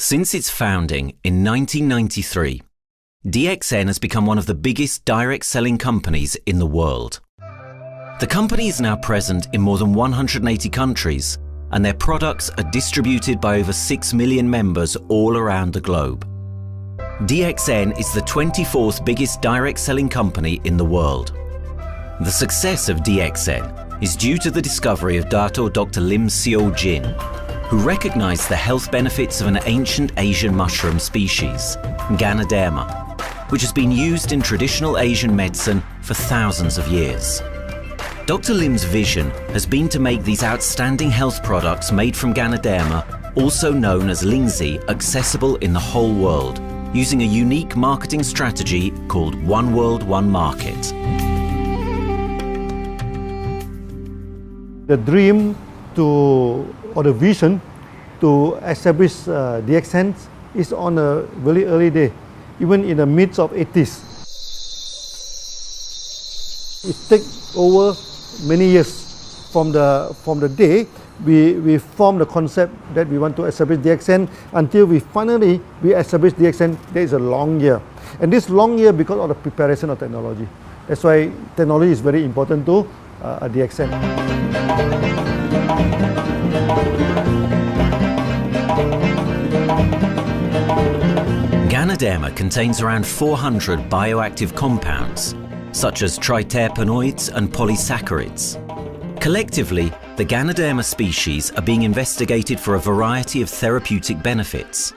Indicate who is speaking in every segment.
Speaker 1: Since its founding in 1993, DXN has become one of the biggest direct selling companies in the world. The company is now present in more than 180 countries, and their products are distributed by over 6 million members all around the globe. DXN is the 24th biggest direct selling company in the world. The success of DXN is due to the discovery of Dr. Lim Seo Jin, who recognized the health benefits of an ancient Asian mushroom species, Ganoderma, which has been used in traditional Asian medicine for thousands of years. Dr. Lim's vision has been to make these outstanding health products made from Ganoderma, also known as Lingzi, accessible in the whole world, using a unique marketing strategy called One World, One Market.
Speaker 2: The dream or the vision to establish DXN is on a very early day, even in the midst of 80s. It takes over many years from the day we formed the concept that we want to establish DXN until we finally establish DXN. There is a long year, and this long year because of the preparation of technology. That's why technology is very important to DXN.
Speaker 1: Ganoderma contains around 400 bioactive compounds, such as triterpenoids and polysaccharids. Collectively, the Ganoderma species are being investigated for a variety of therapeutic benefits: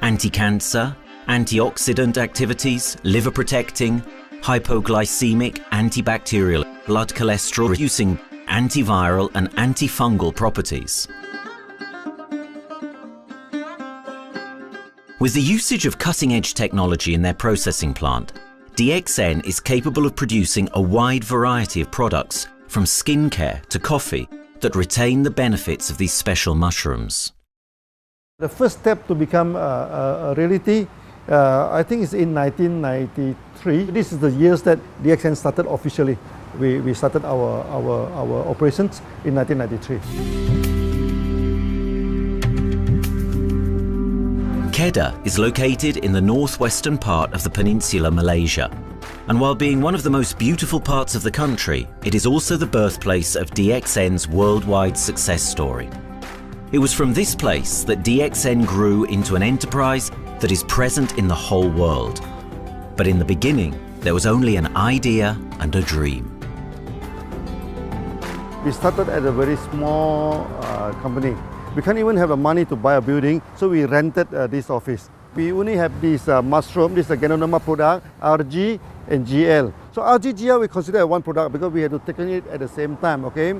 Speaker 1: anti-cancer, antioxidant activities, liver protecting, hypoglycemic, antibacterial, blood cholesterol reducing, antiviral and antifungal properties. With the usage of cutting-edge technology in their processing plant, DXN is capable of producing a wide variety of products, from skincare to coffee, that retain the benefits of these special mushrooms.
Speaker 2: The first step to become a reality, I think, is in 1993. This is the years that DXN started officially. We started our operations in 1993.
Speaker 1: Kedah is located in the northwestern part of the peninsula Malaysia, and while being one of the most beautiful parts of the country, it is also the birthplace of DXN's worldwide success story. It was from this place that DXN grew into an enterprise that is present in the whole world. But in the beginning, there was only an idea and a dream.
Speaker 2: We started at a very small company. We can't even have the money to buy a building, so we rented this office. We only have this mushroom, this is a Ganoderma product, RG and GL. So RG, GL we consider one product because we had to take it at the same time, okay?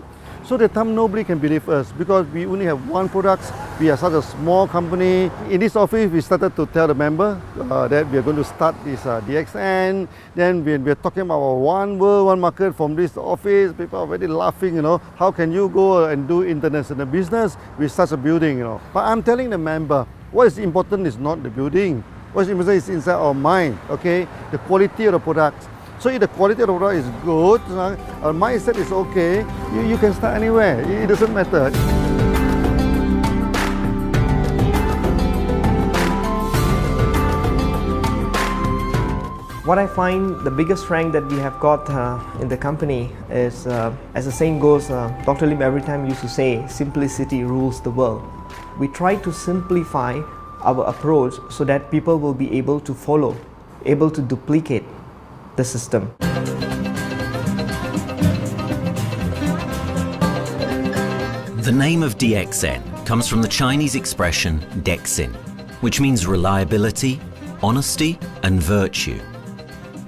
Speaker 2: So at the time nobody can believe us because we only have one product. We are such a small company. In this office we started to tell the member that we are going to start this DXN. Then we are talking about one world, one market from this office. People are already laughing, you know, how can you go and do international business with such a building, you know? But I'm telling the member, what is important is not the building. What is important is inside our mind, okay? The quality of the product. So if the quality of the product is good, our mindset is okay, you can start anywhere. It doesn't matter.
Speaker 3: What I find the biggest strength that we have got in the company is, as the saying goes, Dr. Lim every time used to say, simplicity rules the world. We try to simplify our approach so that people will be able to follow, able to duplicate the system.
Speaker 1: The name of DXN comes from the Chinese expression DXN, which means reliability, honesty and virtue.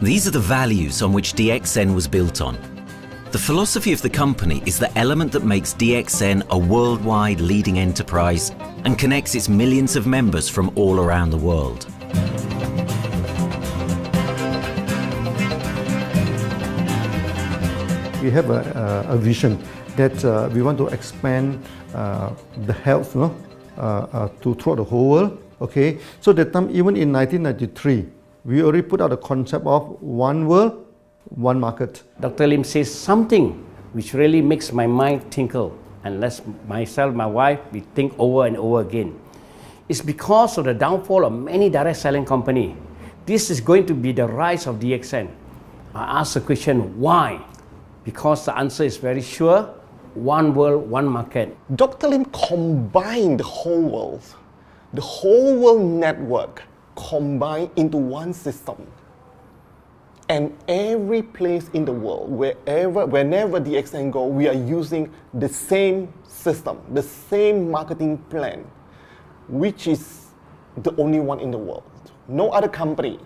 Speaker 1: These are the values on which DXN was built on. The philosophy of the company is the element that makes DXN a worldwide leading enterprise and connects its millions of members from all around the world.
Speaker 2: We have a vision that we want to expand the health throughout the whole world. Okay, so that time, even in 1993, we already put out a concept of one world, one market.
Speaker 4: Dr. Lim says something which really makes my mind tinkle, and let myself, my wife, we think over and over again. It's because of the downfall of many direct selling companies. This is going to be the rise of DXN. I ask the question, why? Because the answer is very sure, one world, one market.
Speaker 5: Dr. Lim combined the whole world network combined into one system. And every place in the world, whenever DXN go, we are using the same system, the same marketing plan, which is the only one in the world. No other company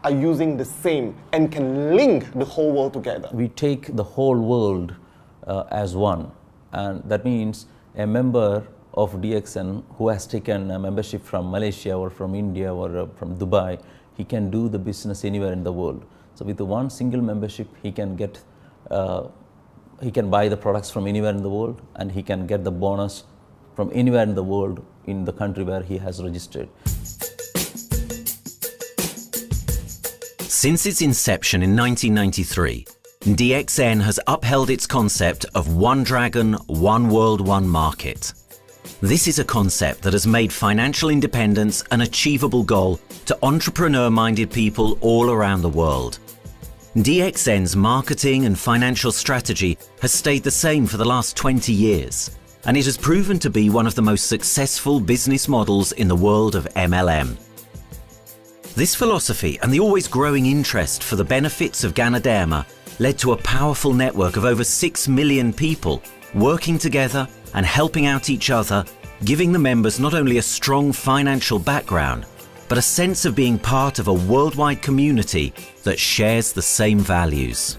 Speaker 5: are using the same and can link the whole world together.
Speaker 6: We take the whole world as one, and that means a member of DXN who has taken a membership from Malaysia or from India or from Dubai, he can do the business anywhere in the world. So with the one single membership, he can get, he can buy the products from anywhere in the world, and he can get the bonus from anywhere in the world in the country where he has registered.
Speaker 1: Since its inception in 1993, DXN has upheld its concept of one dragon, one world, one market. This is a concept that has made financial independence an achievable goal to entrepreneur-minded people all around the world. DXN's marketing and financial strategy has stayed the same for the last 20 years, and it has proven to be one of the most successful business models in the world of MLM. This philosophy and the always growing interest for the benefits of Ganoderma led to a powerful network of over 6 million people working together and helping out each other, giving the members not only a strong financial background, but a sense of being part of a worldwide community that shares the same values.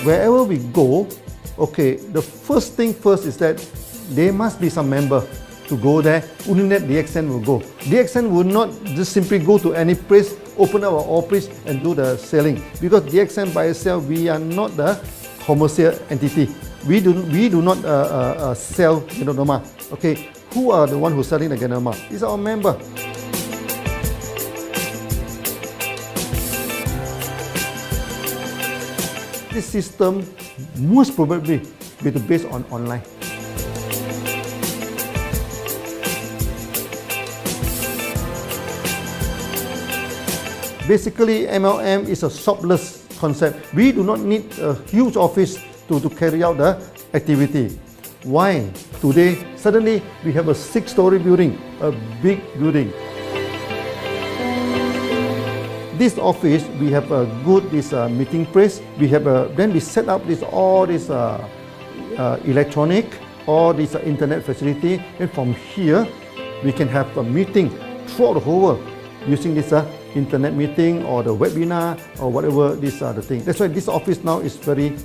Speaker 2: Wherever we go, okay, the first thing first is that there must be some member to go there. Only that DXN will go. DXN will not just simply go to any place, open our office and do the selling. Because DXN by itself, we are not the commercial entity. We do not sell Ganoderma. Okay, who are the one who's selling the Ganoderma? It's our member. This system most probably will be based on online. Basically, MLM is a shopless concept. We do not need a huge office to carry out the activity. Why? Today, suddenly we have a 6-story building, a big building. This office, we have a good meeting place. We have then we set up all this electronic, all this internet facility, and from here we can have a meeting throughout the whole world using this internet meeting or the webinar or whatever these are the things. That's why this office now is very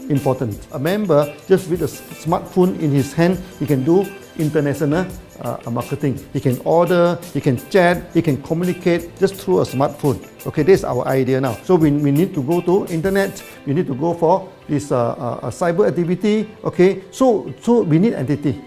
Speaker 2: important. A member, just with a smartphone in his hand, he can do international marketing. He can order, he can chat, he can communicate just through a smartphone. Okay, that's our idea now. So we need to go to internet, we need to go for this cyber activity. Okay, so we need entity.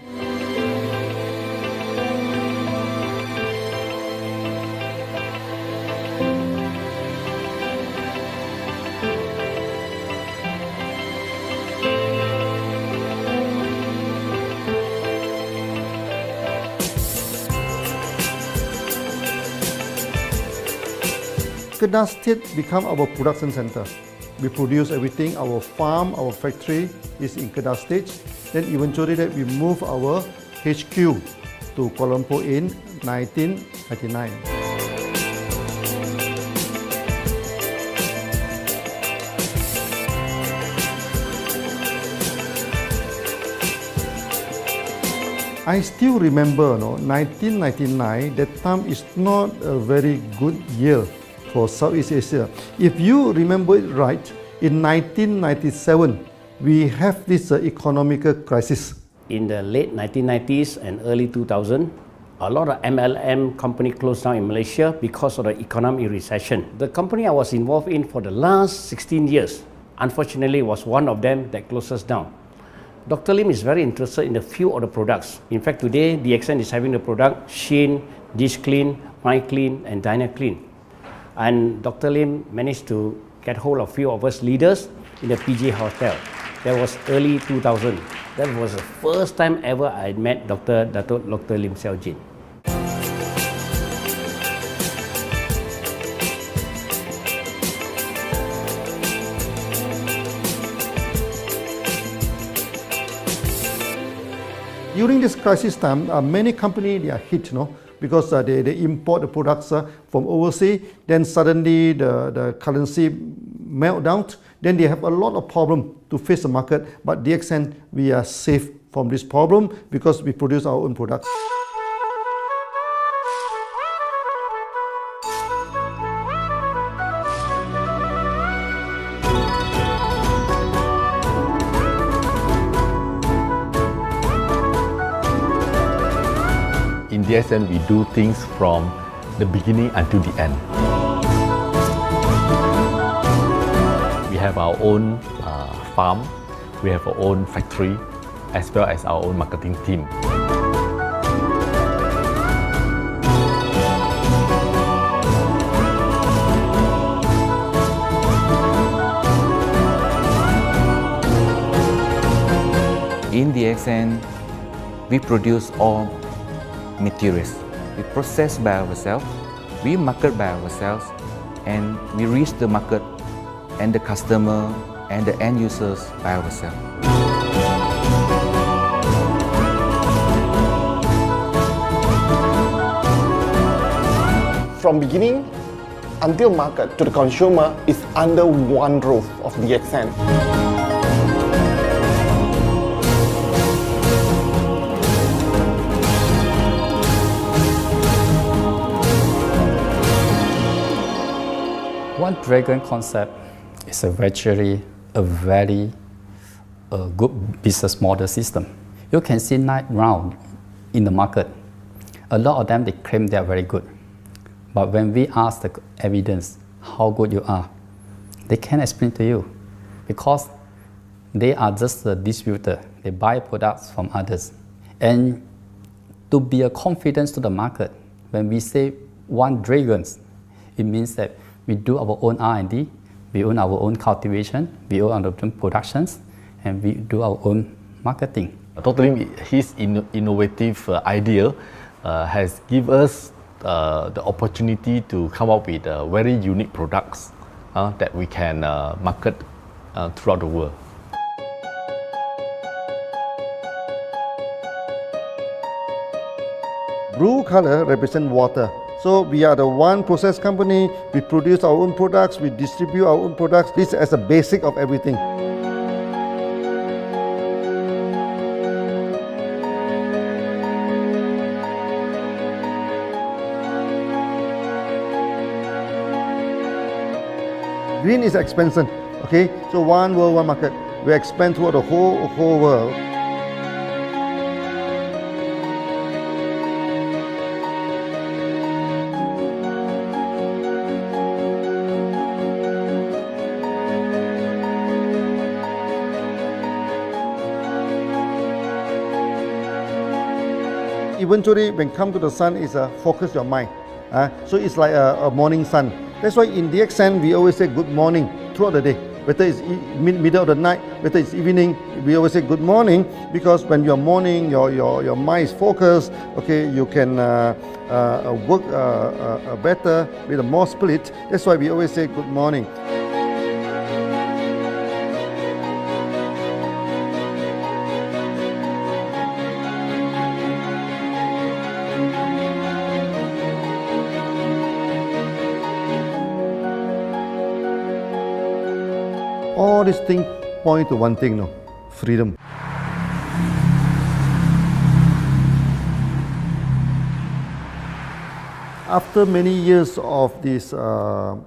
Speaker 2: Kedah State become our production center. We produce everything. Our farm, our factory is in Kedah State. Then eventually that we move our HQ to Kuala Lumpur in 1999. I still remember, 1999, that time is not a very good year for Southeast Asia. If you remember it right, in 1997, we have this economical crisis.
Speaker 4: In the late 1990s and early 2000, a lot of MLM company closed down in Malaysia because of the economic recession. The company I was involved in for the last 16 years, unfortunately, was one of them that closes down. Dr. Lim is very interested in a few of the products. In fact, today, DXN is having the product Sheen, Dish Clean, My Clean, and Diner Clean. And Dr. Lim managed to get hold of a few of us leaders in the PJ Hotel. That was early 2000. That was the first time ever I met Dr. Lim Xiaojin.
Speaker 2: During this crisis time, many companies they are hit, because they import the products from overseas. Then suddenly the currency melt down. Then they have a lot of problem to face the market. But DXN, we are safe from this problem because we produce our own products.
Speaker 7: In DXN, we do things from the beginning until the end. We have our own farm, we have our own factory, as well as our own marketing team.
Speaker 8: In DXN, we produce all materials. We process by ourselves, we market by ourselves, and we reach the market and the customer and the end users by ourselves.
Speaker 5: From beginning until market to the consumer is under one roof of DXN.
Speaker 9: One Dragon concept is a very good business model system. You can see now in the market, a lot of them they claim they are very good. But when we ask the evidence how good you are, they can't explain to you because they are just a distributor. They buy products from others. And to be a confidence to the market, when we say One Dragons, it means that we do our own R&D, we own our own cultivation, we own our own productions, and we do our own marketing.
Speaker 7: Dr. Lim, his innovative idea has given us the opportunity to come up with very unique products that we can market throughout the world.
Speaker 2: Blue color represents water. So we are the one process company, we produce our own products, we distribute our own products. This is the basic of everything. Green is expansion, okay? So one world, one market. We expand throughout the whole world. Eventually, when come to the sun, is focus your mind. So it's like a morning sun. That's why in DXN, we always say good morning throughout the day. Whether it's middle of the night, whether it's evening, we always say good morning because when you're morning, your mind is focused. Okay, you can work better with a more spirit. That's why we always say good morning. All these things point to one thing, freedom. After many years of this hard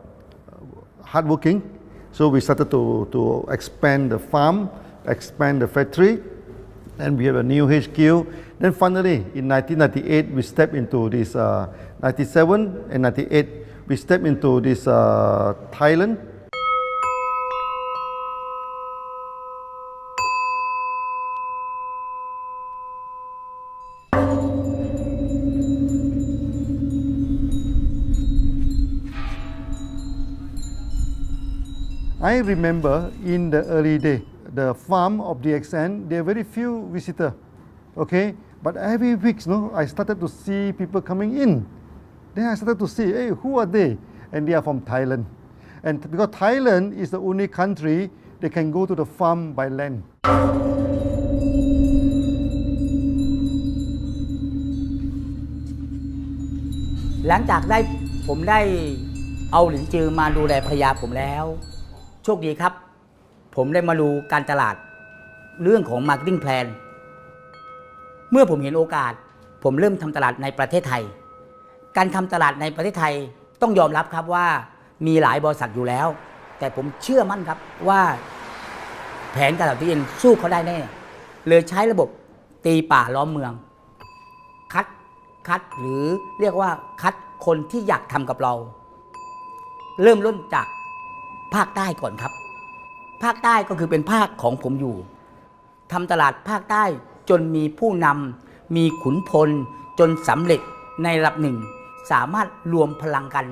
Speaker 2: working, so we started to expand the farm, expand the factory, and we have a new HQ. Then finally, in 1998, we stepped into this, 97 and 98, we stepped into this Thailand. I remember in the early day, the farm of DXN, there are very few visitors, okay? But every week, I started to see people coming in. Then I started to see, hey, who are they? And they are from Thailand. And because Thailand is the only country they can go to the farm by land.
Speaker 10: หลังจากผมได้เอาหลินจือมาดูแลภรรยาผมแล้วโชคดีครับผมได้มาดูการตลาดเรื่องของ Marketing Plan เมื่อผมเห็นโอกาสผมเริ่มทำตลาดในประเทศไทยการทำตลาดในประเทศไทยต้องยอมรับครับว่ามีหลายบริษัทอยู่แล้วแต่ผมเชื่อมั่นครับว่าแผนการตลาดที่เองสู้เขาได้แน่เลยใช้ระบบตีป่าล้อมเมืองคัดหรือเรียกว่าคัดคนที่อยากทำกับเราเริ่มต้นจากภาคใต้ก่อนครับภาคใต้ก็คือเป็นภาคของผมอยู่ทำตลาดภาคใต้จนมีผู้นำมีขุนพลจนสำเร็จในระดับหนึ่งสามารถรวมพลังกัน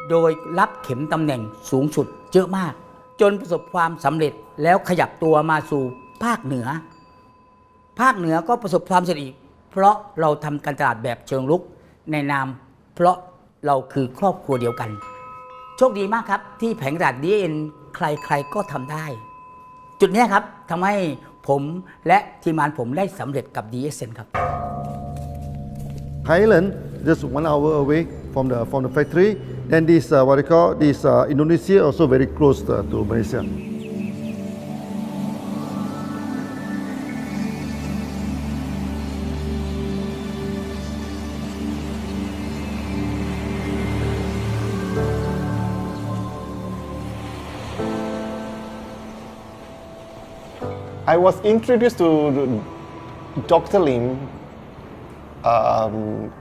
Speaker 10: โดยรับเข็มตำแหน่งสูงสุดเยอะมากจนประสบความสำเร็จแล้วขยับตัวมาสู่ภาคเหนือก็ประสบความสำเร็จอีกเพราะเราทำการตลาดแบบเชิงรุกในนามเพราะเราคือครอบครัวเดียวกันโชคดีมากครับที่แผงตลาด DXN ใครๆก็ทำได้จุดนี้ครับทำให้ผมและทีมงานผมได้สำเร็จกับ DXN ครับ
Speaker 2: Thailand just 1 hour away from the factory. Then this what they call this Indonesia also very close to Malaysia.
Speaker 5: I was introduced to Dr. Lim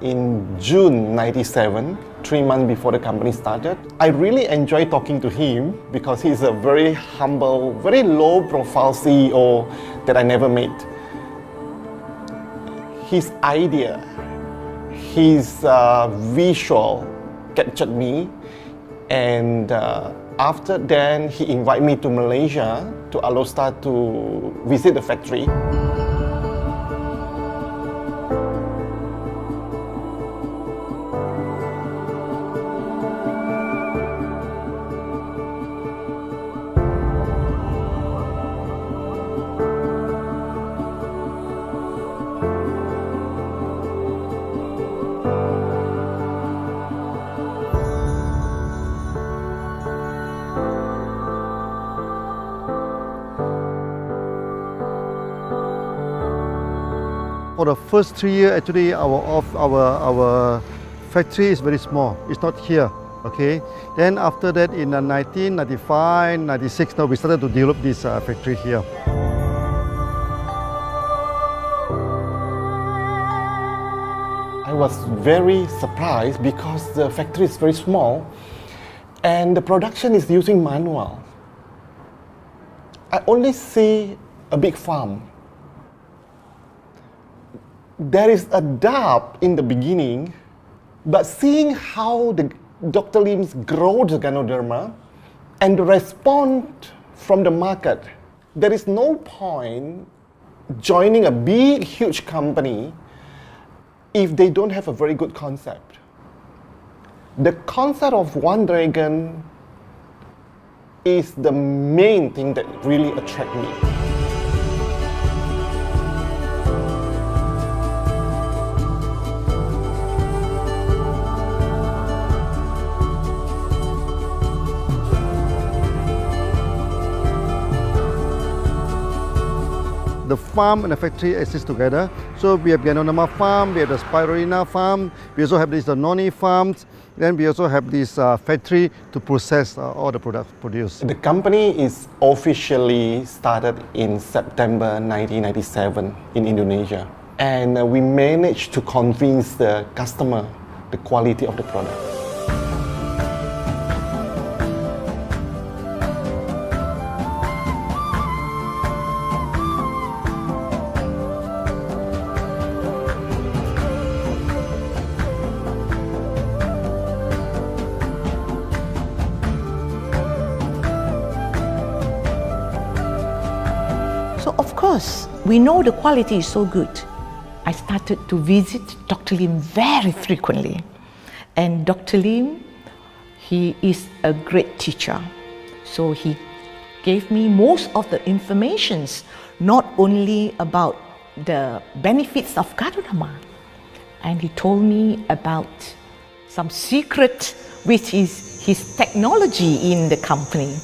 Speaker 5: in June '97, 3 months before the company started. I really enjoyed talking to him because he's a very humble, very low-profile CEO that I never met. His idea, his visual captured me, and after then he invited me to Malaysia to Alostar to visit the factory.
Speaker 2: For the first 3 years, actually, our factory is very small. It's not here, okay? Then after that, in 1995, 96, now we started to develop this factory here.
Speaker 5: I was very surprised because the factory is very small and the production is using manual. I only see a big farm. There is a doubt in the beginning, but seeing how Dr. Lim's grow the Ganoderma and the response from the market, there is no point joining a big, huge company if they don't have a very good concept. The concept of One Dragon is the main thing that really attracts me.
Speaker 2: The farm and the factory exist together. So we have Ganoderma farm, we have the Spirulina farm, we also have the noni farms, then we also have this factory to process all the products produced.
Speaker 5: The company is officially started in September 1997 in Indonesia. And we managed to convince the customer the quality of the product.
Speaker 11: we know the quality is so good, I started to visit Dr. Lim very frequently. And Dr. Lim, he is a great teacher. So he gave me most of the informations, not only about the benefits of Gadonama, and he told me about some secret, which is his technology in the company.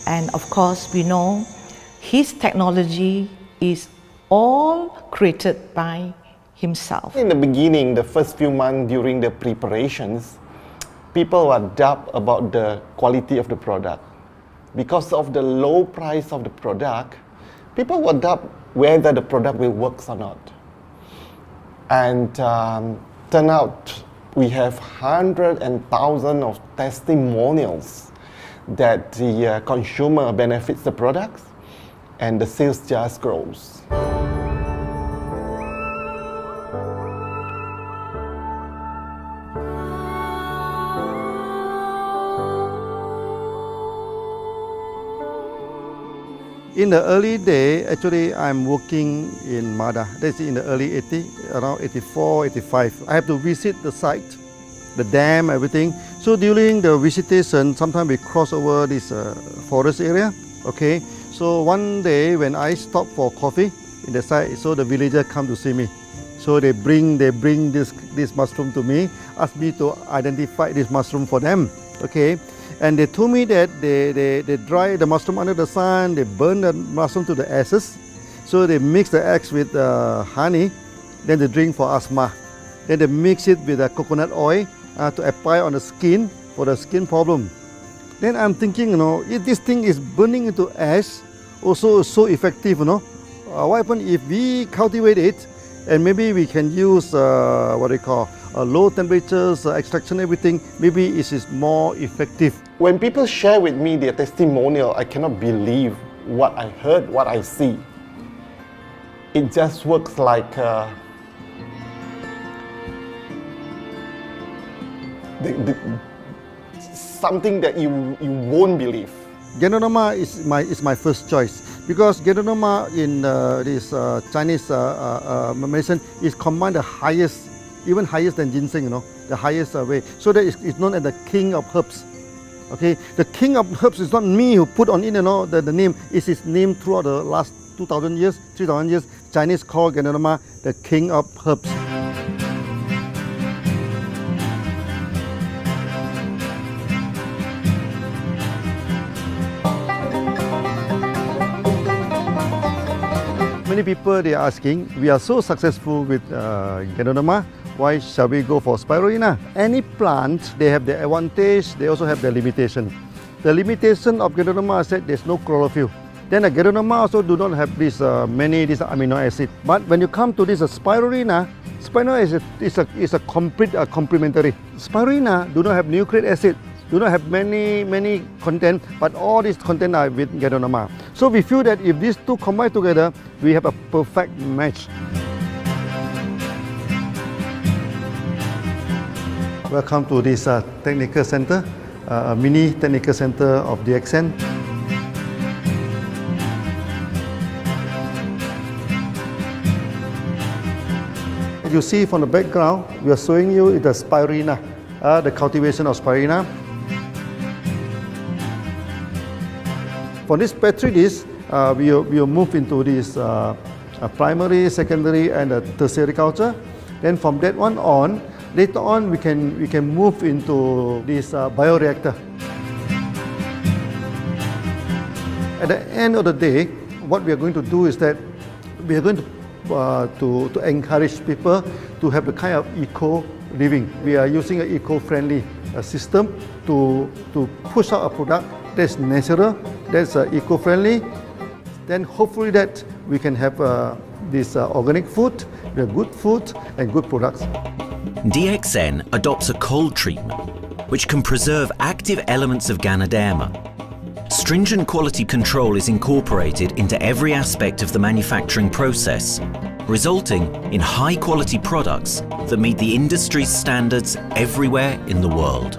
Speaker 11: And of course, we know his technology is all created by himself.
Speaker 5: In the beginning, the first few months during the preparations, people were doubt about the quality of the product. Because of the low price of the product, people were doubt whether the product will work or not. And turn out we have hundreds and thousands of testimonials that the consumer benefits the products and the sales just grows.
Speaker 2: In the early day, actually, I'm working in Mada. That's in the early 80s, around 84, 85. I have to visit the site, the dam, everything. So during the visitation, sometimes we cross over this forest area. Okay. So one day when I stop for coffee in the site, so the villager come to see me. So they bring this mushroom to me, ask me to identify this mushroom for them. Okay. And they told me that they dry the mushroom under the sun, they burn the mushroom to the ashes. So they mix the eggs with honey, then they drink for asthma. Then they mix it with coconut oil to apply on the skin for the skin problem. Then I'm thinking, you know, if this thing is burning into ash, also so effective, you know, what happens if we cultivate it and maybe we can use what they call low temperatures, extraction, everything, maybe it is more effective.
Speaker 5: When people share with me their testimonial, I cannot believe what I heard, what I see. It just works like something that you won't believe.
Speaker 2: Gadonama is my first choice because Gadonama in this Chinese medicine is combined the highest, even higher than ginseng, you know, the highest way. So that it's known as the king of herbs. Okay, the king of herbs is not me who put on it, you know, the name. It's his name throughout the last 2,000 years, 3,000 years. Chinese call Gadonama the king of herbs. Many people they are asking, we are so successful with Gadonama, why shall we go for Spirulina? Any plant, they have their advantage, they also have their limitation. The limitation of Gadonama is that there's no chlorophyll. Then the Gadonama also do not have this many amino acids. But when you come to this Spirulina, Spirulina is a complete complementary. Spirulina do not have nucleic acid, do not have many content, but all these content are with Gadonama. So we feel that if these two combine together, we have a perfect match. Welcome to this technical center, a mini technical center of DXN. As you see from the background, we are showing you the Spirulina, the cultivation of Spirulina. For this petri dish, we will move into this primary, secondary, and tertiary culture. Then from that one on, later on we can move into this bioreactor. At the end of the day, what we are going to do is that we are going to encourage people to have the kind of eco living. We are using an eco-friendly system to push out a product that's natural, that's eco-friendly. Then hopefully that we can have this organic food, good food and good products.
Speaker 1: DXN adopts a cold treatment which can preserve active elements of Ganoderma. Stringent quality control is incorporated into every aspect of the manufacturing process, resulting in high-quality products that meet the industry's standards everywhere in the world.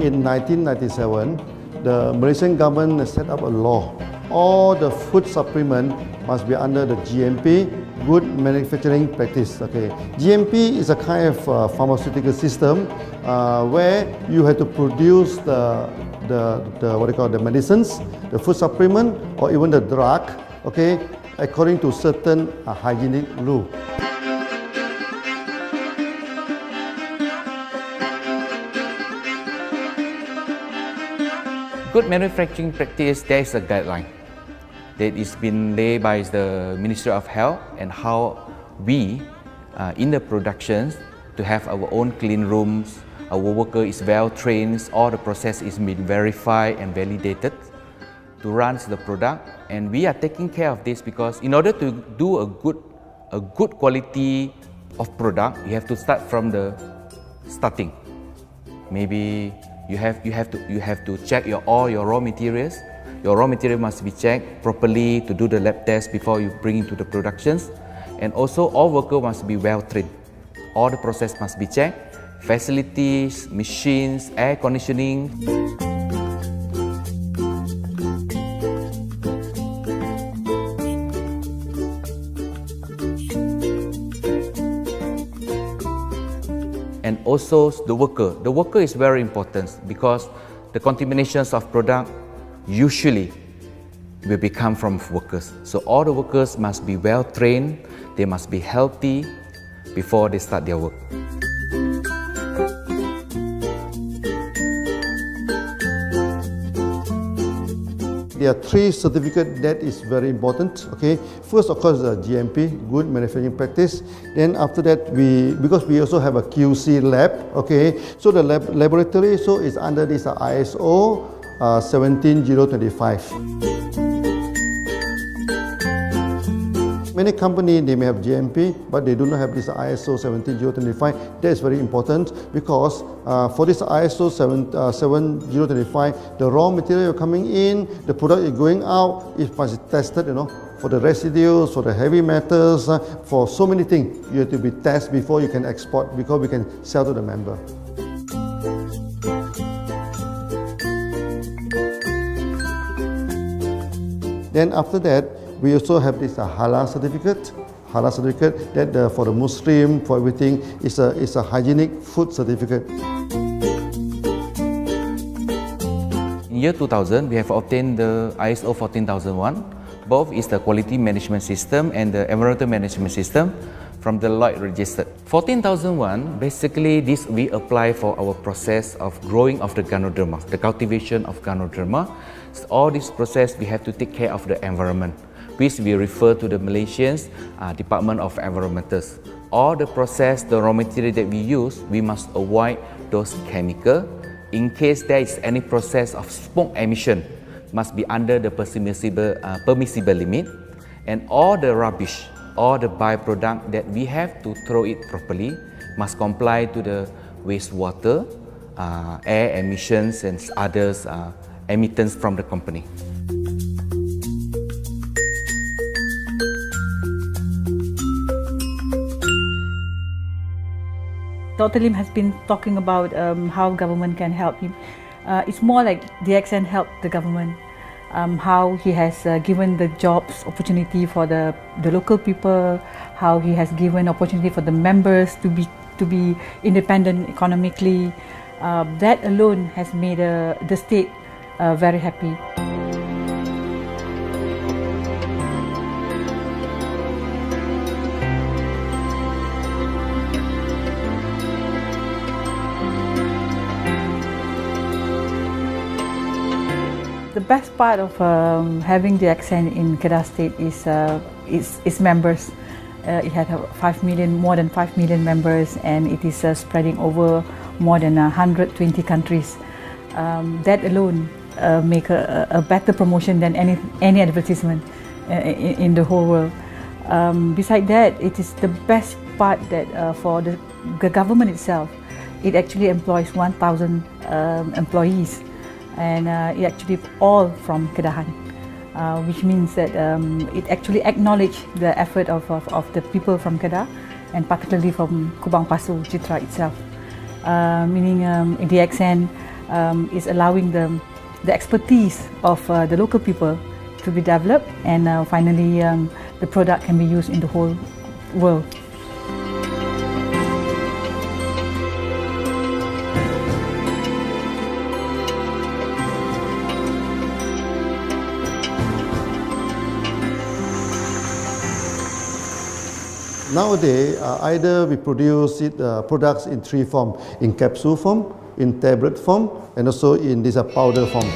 Speaker 2: In 1997, the Malaysian government set up a law. All the food supplement must be under the GMP, Good Manufacturing Practice. Okay, GMP is a kind of pharmaceutical system where you have to produce the what you call the medicines, the food supplement, or even the drug. Okay, according to certain hygienic rule.
Speaker 8: Good manufacturing practice, there is a guideline that is been laid by the Ministry of Health, and how we in the productions to have our own clean rooms, our worker is well trained, all the process is been verified and validated to run the product, and we are taking care of this because in order to do a good quality of product, you have to start from the starting. Maybe you have to check all your raw materials. Your raw material must be checked properly to do the lab test before you bring into the productions, and also all workers must be well trained. All the process must be checked. Facilities, machines, air conditioning. And also the worker. The worker is very important because the contaminations of product usually will become from workers. So all the workers must be well trained, they must be healthy before they start their work.
Speaker 2: There are 3 certificates that is very important. Okay, first of course the GMP, Good Manufacturing Practice. Then after that because we also have a QC lab. Okay, so the laboratory is under this ISO 17025. Many companies, they may have GMP, but they do not have this ISO 17025. That is very important because for this ISO 17025, the raw material coming in, the product is going out, it must be tested, for the residues, for the heavy metals, for so many things. You have to be tested before you can export, because we can sell to the member. Then after that, we also have this halal certificate. Halal certificate that for the Muslim, for everything, is a hygienic food certificate.
Speaker 8: In year 2000, we have obtained the ISO 14001. Both is the quality management system and the environmental management system from the Lloyd registered. 14001, basically this we apply for our process of growing of the Ganoderma, the cultivation of Ganoderma. So all this process we have to take care of the environment, which we refer to the Malaysians Department of Environmentals. All the process, the raw material that we use, we must avoid those chemicals. In case there is any process of smoke emission, must be under the permissible limit, and all the rubbish, all the byproduct that we have to throw it properly must comply to the wastewater, air emissions and others emittance from the company.
Speaker 12: Dr. Lim has been talking about how government can help him. It's more like DXN helped the government, how he has given the jobs opportunity for the local people, how he has given opportunity for the members to be independent economically. That alone has made the state very happy. The best part of having the DXN in Kedah State is its members. It had more than 5 million members, and it is spreading over more than 120 countries. That alone make a better promotion than any advertisement in the whole world. Besides that, it is the best part that for the government itself, it actually employs 1,000 employees, and it actually all from Kedahan, which means that it actually acknowledges the effort of the people from Kedah, and particularly from Kubang Pasu Citra itself. Meaning DXN is allowing the expertise of the local people to be developed, and finally the product can be used in the whole world.
Speaker 2: Nowadays, either we produce products in three forms: in capsule form, in tablet form, and also in this powder form.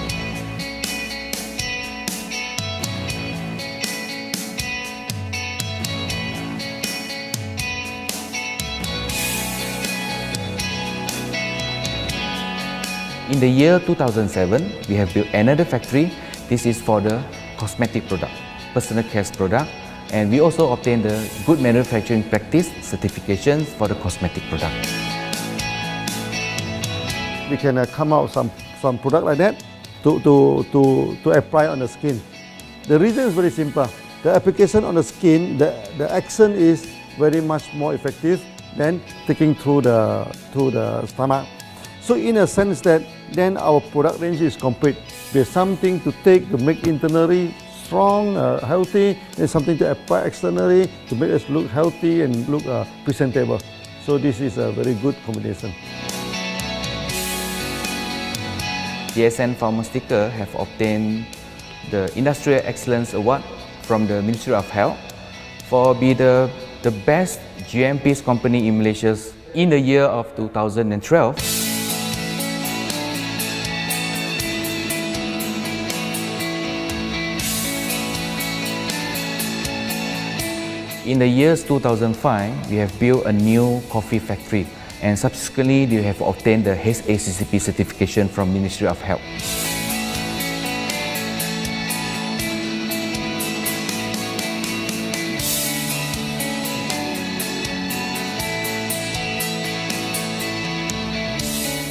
Speaker 8: In the year 2007, we have built another factory. This is for the cosmetic product, personal care product, and we also obtained the Good Manufacturing Practice certifications for the cosmetic product.
Speaker 2: We can come out some product like that to apply on the skin. The reason is very simple. The application on the skin, the action is very much more effective than taking through the stomach. So in a sense that then our product range is complete. There's something to take to make internally strong, healthy. There's something to apply externally to make us look healthy and look presentable. So this is a very good combination.
Speaker 8: DXN Pharmaceutical have obtained the Industrial Excellence Award from the Ministry of Health for being the best GMP company in Malaysia in the year of 2012. In the years 2005, we have built a new coffee factory, and subsequently we have obtained the HACCP certification from Ministry of Health.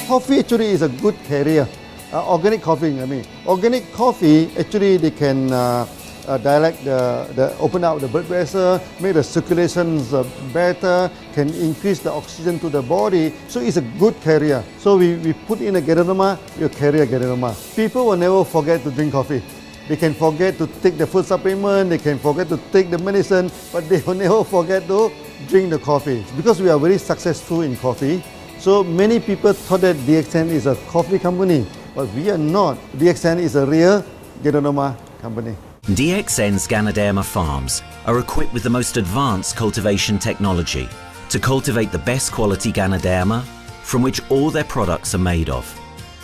Speaker 2: Coffee actually is a good carrier. Organic coffee, I mean. Organic coffee, actually they can dilate open up the blood vessel, make the circulations better, can increase the oxygen to the body. So it's a good carrier. So we put in a Ganoderma, you carry a Ganoderma. People will never forget to drink coffee. They can forget to take the food supplement, they can forget to take the medicine, but they will never forget to drink the coffee. Because we are very successful in coffee, so many people thought that DXN is a coffee company, but we are not. DXN is a real Ganoderma company.
Speaker 1: DXN's Ganoderma farms are equipped with the most advanced cultivation technology to cultivate the best quality Ganoderma from which all their products are made of.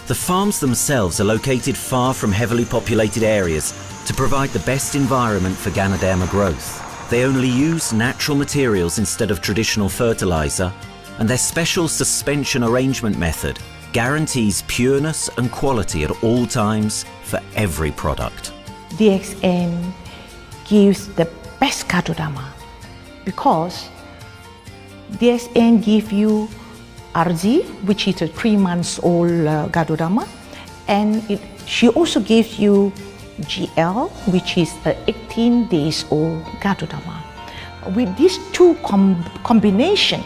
Speaker 1: The farms themselves are located far from heavily populated areas to provide the best environment for Ganoderma growth. They only use natural materials instead of traditional fertilizer, and their special suspension arrangement method guarantees pureness and quality at all times for every product.
Speaker 11: DXN gives the best Ganoderma because DXN gives you RZ, which is a 3 months old Ganoderma, and she also gives you GL, which is a 18 days old Ganoderma. With these two combination,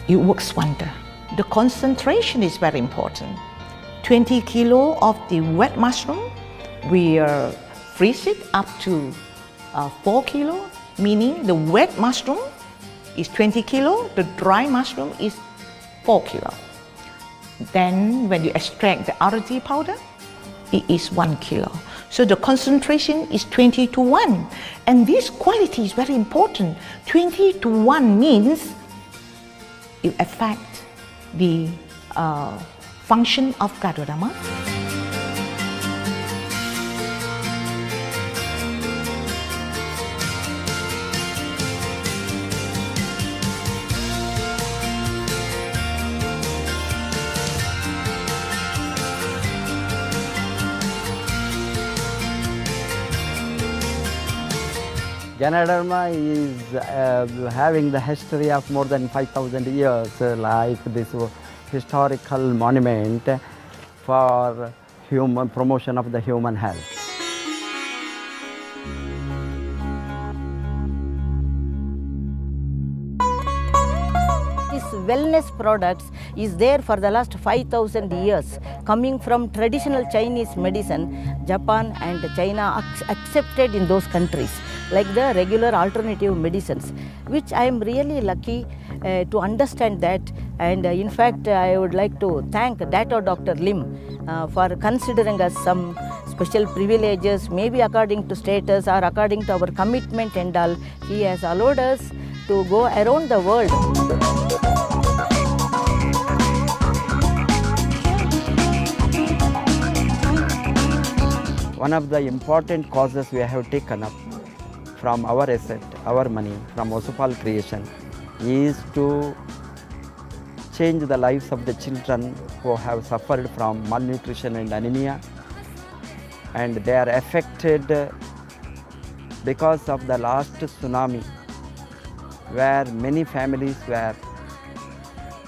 Speaker 11: it works wonder. The concentration is very important. 20 kilo of the wet mushroom, we freeze it up to 4 kilo, meaning the wet mushroom is 20 kilo, the dry mushroom is 4 kilo. Then when you extract the RZ powder, it is 1 kilo. So the concentration is 20 to 1. And this quality is very important. 20 to 1 means it affects the function of Ganoderma.
Speaker 13: Ganoderma is having the history of more than 5,000 years, like this historical monument for promotion of the human health.
Speaker 14: This wellness products is there for the last 5,000 years, coming from traditional Chinese medicine. Japan and China accepted in those countries, like the regular alternative medicines, which I am really lucky to understand that. And in fact, I would like to thank Dr. Lim for considering us some special privileges, maybe according to status or according to our commitment and all. He has allowed us to go around the world.
Speaker 13: One of the important causes we have taken up from our asset, our money, from Osupal creation, is to change the lives of the children who have suffered from malnutrition and anemia, and they are affected because of the last tsunami, where many families were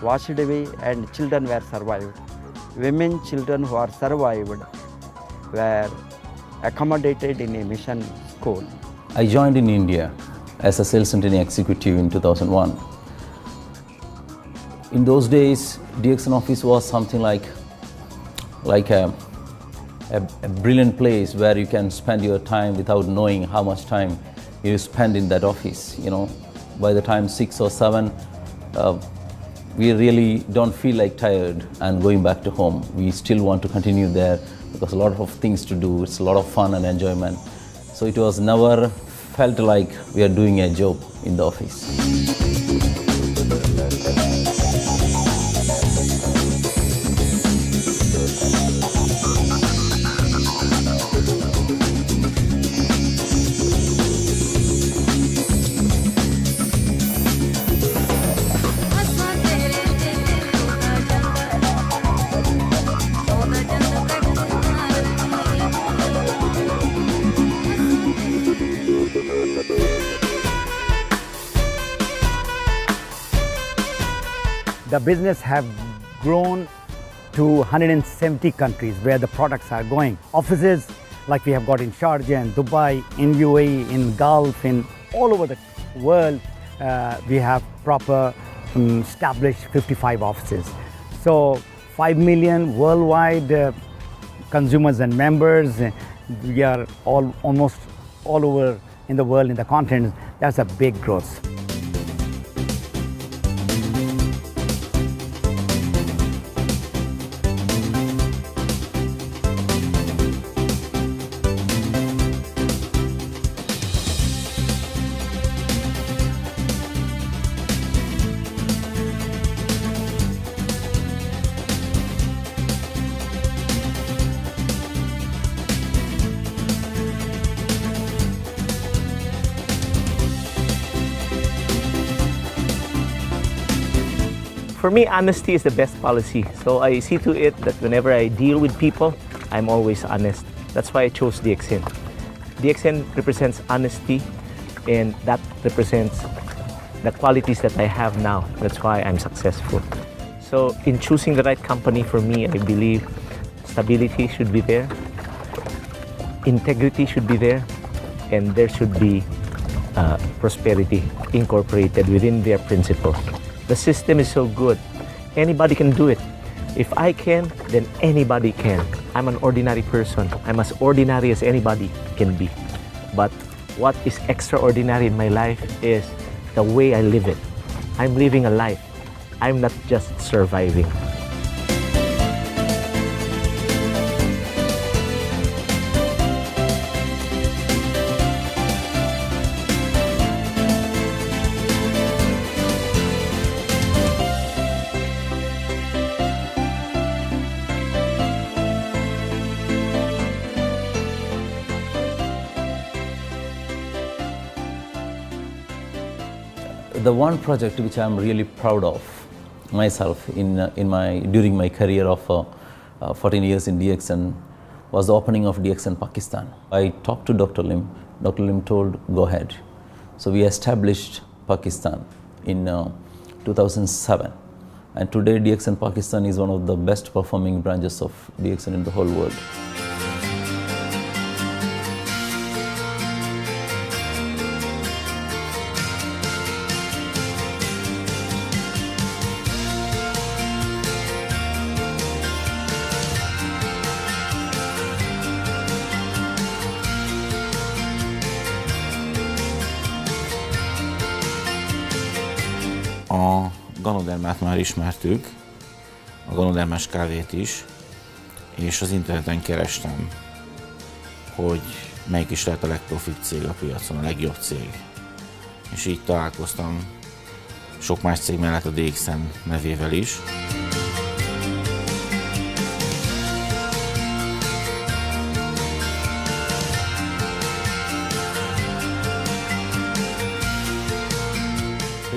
Speaker 13: washed away and children were survived. Women, children who are survived were accommodated in a mission school.
Speaker 6: I joined in India as a sales and training executive in 2001. In those days, DXN office was something like a brilliant place where you can spend your time without knowing how much time you spend in that office. You know, by the time 6 or 7, we really don't feel like tired and going back to home. We still want to continue there because a lot of things to do. It's a lot of fun and enjoyment. So it was never felt like we are doing a job in the office.
Speaker 15: The business have grown to 170 countries where the products are going. Offices like we have got in Sharjah and Dubai, in UAE, in Gulf, in all over the world, we have proper established 55 offices. So 5 million worldwide consumers and members. We are almost all over in the world, in the continents. That's a big growth.
Speaker 3: For me, honesty is the best policy. So I see to it that whenever I deal with people, I'm always honest. That's why I chose DXN. DXN represents honesty, and that represents the qualities that I have now. That's why I'm successful. So in choosing the right company for me, I believe stability should be there, integrity should be there, and there should be prosperity incorporated within their principles. The system is so good. Anybody can do it. If I can, then anybody can. I'm an ordinary person. I'm as ordinary as anybody can be. But what is extraordinary in my life is the way I live it. I'm living a life. I'm not just surviving.
Speaker 6: The one project which I'm really proud of myself during my career of 14 years in DXN was the opening of DXN Pakistan. I talked to Dr. Lim. Dr. Lim told, go ahead. So we established Pakistan in 2007. And today DXN Pakistan is one of the best performing branches of DXN in the whole world.
Speaker 16: A ganodermát már ismertük, a ganodermás kávét is, és az interneten kerestem, hogy melyik is lehet a legprofibb cég a piacon, a legjobb cég. És így találkoztam sok más cég mellett a DXN nevével is.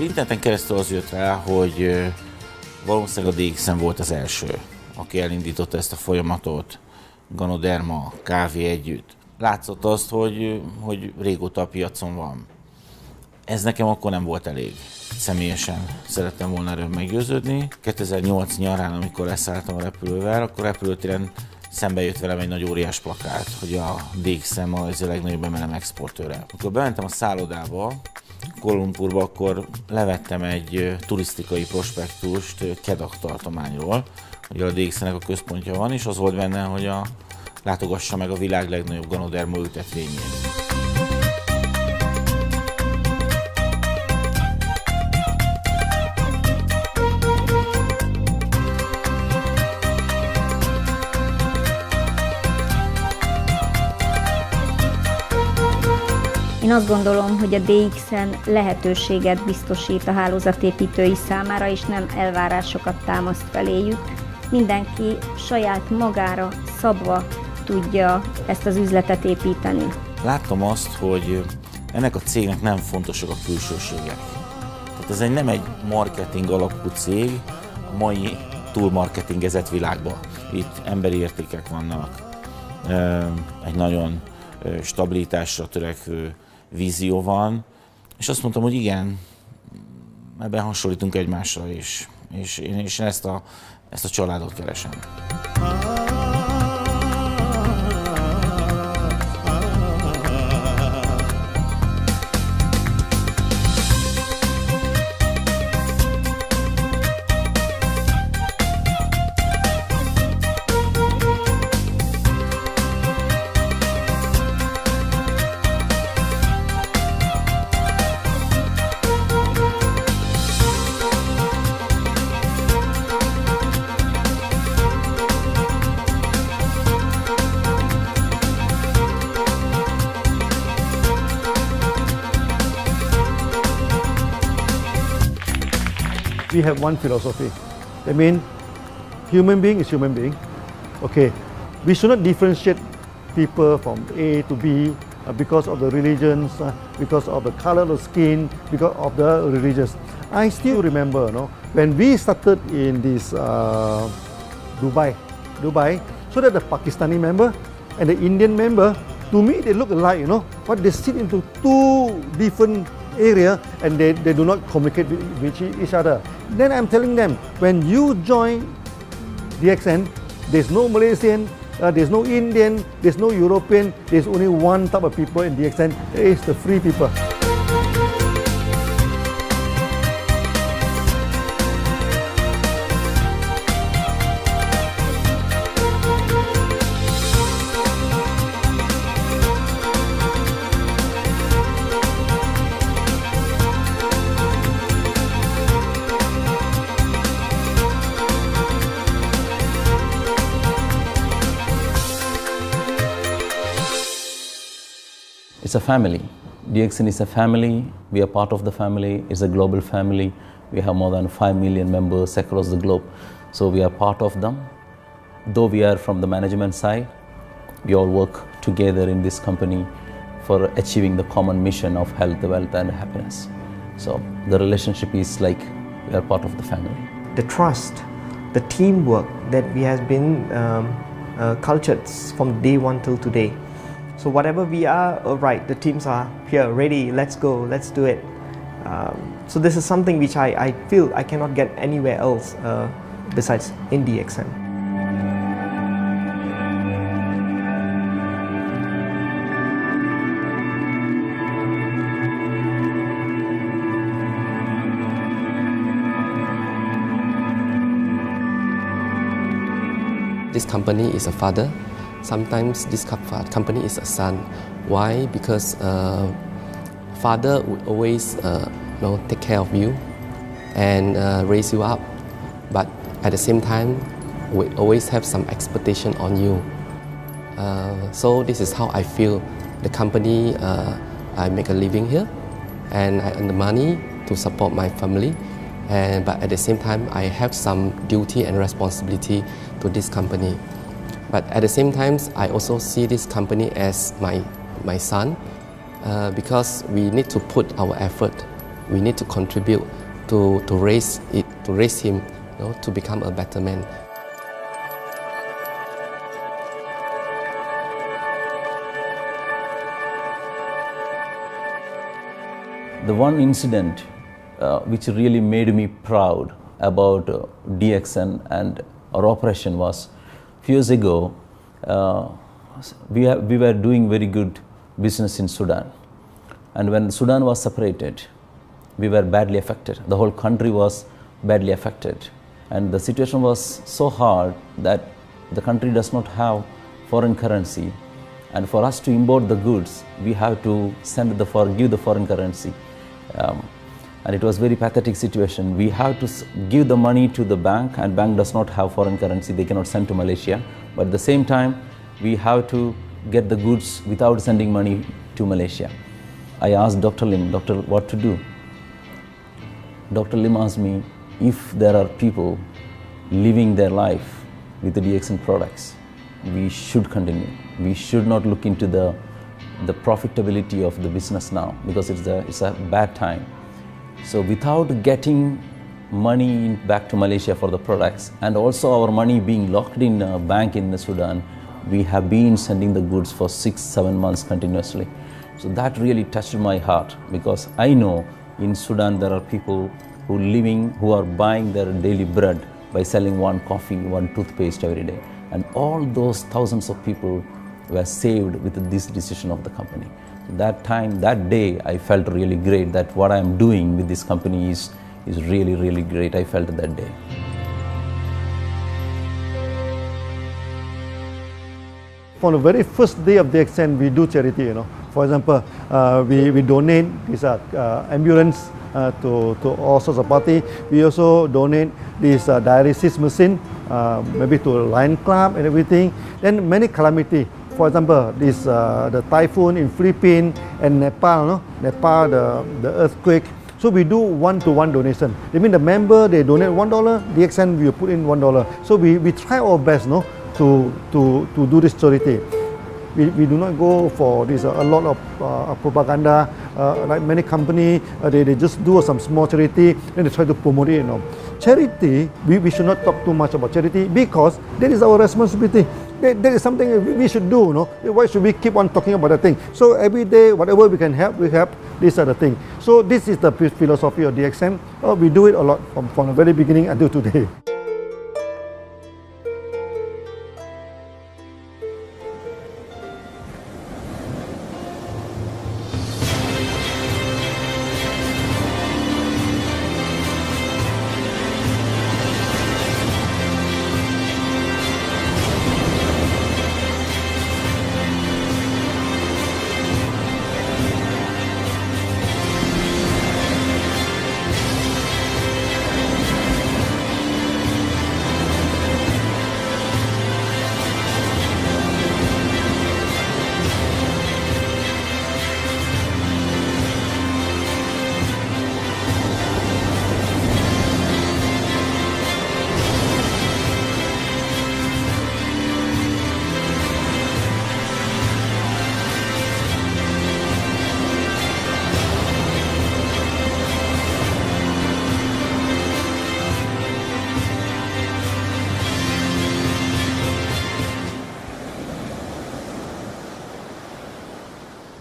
Speaker 16: Interneten keresztül az jött rá, hogy valószínűleg a DXN volt az első, aki elindította ezt a folyamatot, ganoderma, kávé együtt. Látszott azt, hogy régóta a piacon van. Ez nekem akkor nem volt elég. Személyesen szerettem volna erről meggyőződni. 2008 nyarán, amikor leszálltam a repülővel, akkor repülőtéren szembe jött velem egy nagy óriás plakát, hogy a DXN az a legnagyobb MLM exportőre. Amikor bementem a szállodába, Kuala Lumpurba, akkor levettem egy turisztikai prospektust Kedah tartományról, hogy a DXN-nek a központja van, és az volt benne, hogy látogassa meg a világ legnagyobb ganoderma ültetvényét.
Speaker 17: Én azt gondolom, hogy a DXN lehetőséget biztosít a hálózatépítői számára, és nem elvárásokat támaszt feléjük. Mindenki saját magára szabva tudja ezt az üzletet építeni.
Speaker 16: Láttam azt, hogy ennek a cégnek nem fontosak a külsőségek. Tehát ez nem egy marketing alapú cég a mai túlmarketingezett világban. Itt emberi értékek vannak, egy nagyon stabilitásra törekvő vízió van, és azt mondtam, hogy igen, ebben hasonlítunk egymásra is, és én ezt a családot keresem.
Speaker 2: We have one philosophy. I mean, human being is human being. Okay, we should not differentiate people from A to B because of the religions, because of the color of the skin, because of the religions. I still remember, when we started in this Dubai, so that the Pakistani member and the Indian member, to me they look alike, but they sit into two different area and they do not communicate with each other. Then I'm telling them, when you join DXN, there's no Malaysian, there's no Indian, there's no European, there's only one type of people in DXN, it's the free people.
Speaker 6: It's a family. DXN is a family. We are part of the family. It's a global family. We have more than 5 million members across the globe. So we are part of them. Though we are from the management side, we all work together in this company for achieving the common mission of health, wealth and happiness. So the relationship is like we are part of the family.
Speaker 3: The trust, the teamwork that we has been cultured from day one till today. So whatever we are, right, the teams are here, ready, let's go, let's do it. So this is something which I feel I cannot get anywhere else besides in DXN.
Speaker 18: This company is a father. Sometimes this company is a son. Why? Because father would always take care of you, and raise you up. But at the same time, we always have some expectation on you. So this is how I feel. The company, I make a living here, and I earn the money to support my family. But at the same time, I have some duty and responsibility to this company. But at the same time, I also see this company as my son, because we need to put our effort. We need to contribute to raise him, to become a better man.
Speaker 6: The one incident which really made me proud about DXN and our operation was a few years ago. We were doing very good business in Sudan, and when Sudan was separated, we were badly affected. The whole country was badly affected, and the situation was so hard that the country does not have foreign currency, and for us to import the goods, we have to give the foreign currency. And it was very pathetic situation. We have to give the money to the bank, and bank does not have foreign currency. They cannot send to Malaysia. But at the same time, we have to get the goods without sending money to Malaysia. I asked Dr. Lim, "Doctor, what to do?" Dr. Lim asked me, if there are people living their life with the DXN products, we should continue. We should not look into the profitability of the business now, because it's a bad time. So without getting money back to Malaysia for the products, and also our money being locked in a bank in Sudan, we have been sending the goods for 6-7 months continuously. So that really touched my heart, because I know in Sudan there are people who are buying their daily bread by selling one coffee, one toothpaste every day. And all those thousands of people were saved with this decision of the company. That day, I felt really great that what I am doing with this company is really, really great. I felt that day.
Speaker 2: From the very first day of DXN, we do charity. For example, we donate this ambulance to all sorts of party. We also donate this dialysis machine, maybe to Lion Club and everything. Then many calamity. For example, the typhoon in Philippines and Nepal, the earthquake. So we do one-to-one donation. They mean the member, they donate $1, DXN will put in $1. So we try our best to do this charity. We do not go for this a lot of propaganda, like many companies, they just do some small charity and they try to promote it. Charity, we should not talk too much about charity, because that is our responsibility. That is something we should do. Why should we keep on talking about the thing? So every day, whatever we can help, we help. These are the things. So this is the philosophy of DXN. We do it a lot from the very beginning until today.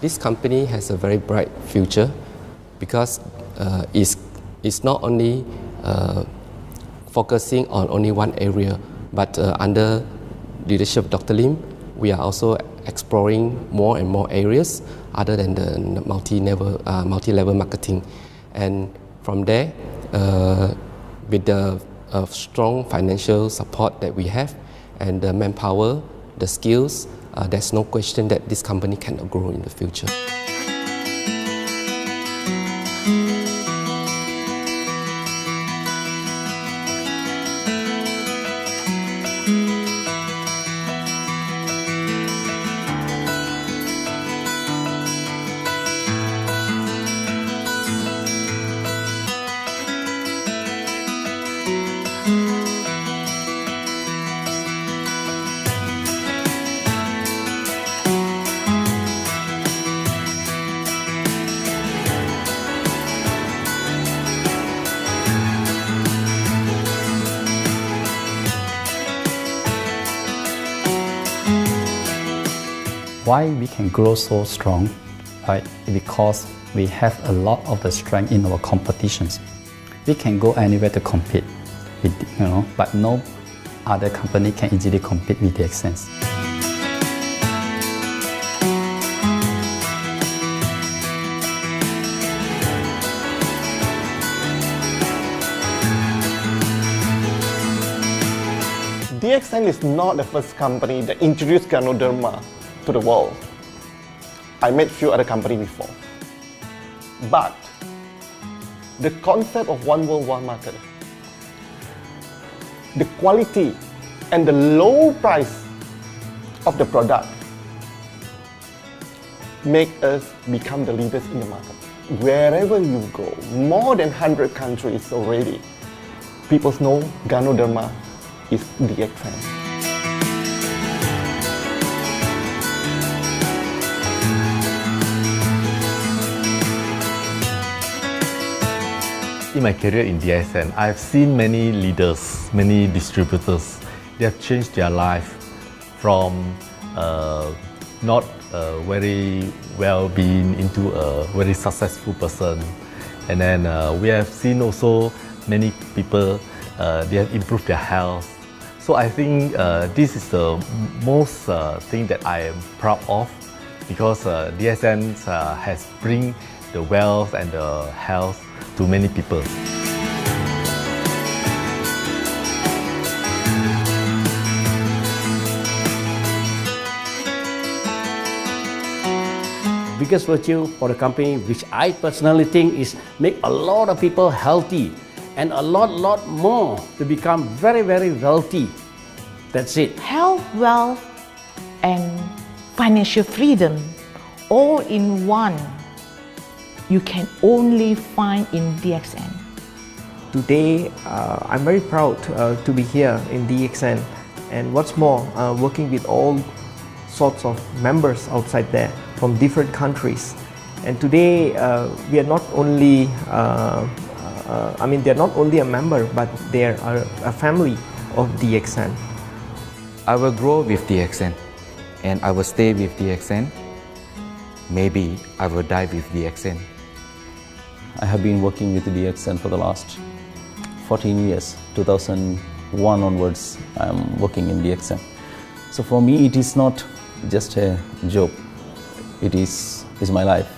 Speaker 18: This company has a very bright future, because it's not only focusing on only one area, but under leadership of Dr. Lim, we are also exploring more and more areas other than the multi-level marketing. And from there, with the strong financial support that we have and the manpower, the skills, there's no question that this company cannot grow in the future.
Speaker 9: Why we can grow so strong? Right? Because we have a lot of the strength in our competitions. We can go anywhere to compete, but no other company can easily compete with DXN.
Speaker 5: DXN is not the first company that introduced Ganoderma to the world. I met few other companies before. But the concept of one world, one market, the quality and the low price of the product make us become the leaders in the market. Wherever you go, more than 100 countries already, people know Ganoderma is DXN.
Speaker 7: In my career in DXN, I've seen many leaders, many distributors. They have changed their life from not very well-being into a very successful person. And then we have seen also many people, they have improved their health. So I think this is the most thing that I am proud of, because DXN has bring the wealth and the health to many people.
Speaker 4: Biggest virtue for the company, which I personally think is make a lot of people healthy and a lot more to become very wealthy. That's it.
Speaker 11: Health, wealth, and financial freedom all in one. You can only find in DXN.
Speaker 3: Today, I'm very proud to be here in DXN, and what's more, working with all sorts of members outside there from different countries. And today, we are not only, they're not only a member, but they are a family of DXN.
Speaker 8: I will grow with DXN, and I will stay with DXN. Maybe I will die with DXN.
Speaker 6: I have been working with the DXN for the last 14 years. 2001 onwards, I am working in DXN. So for me, it is not just a job. It is my life.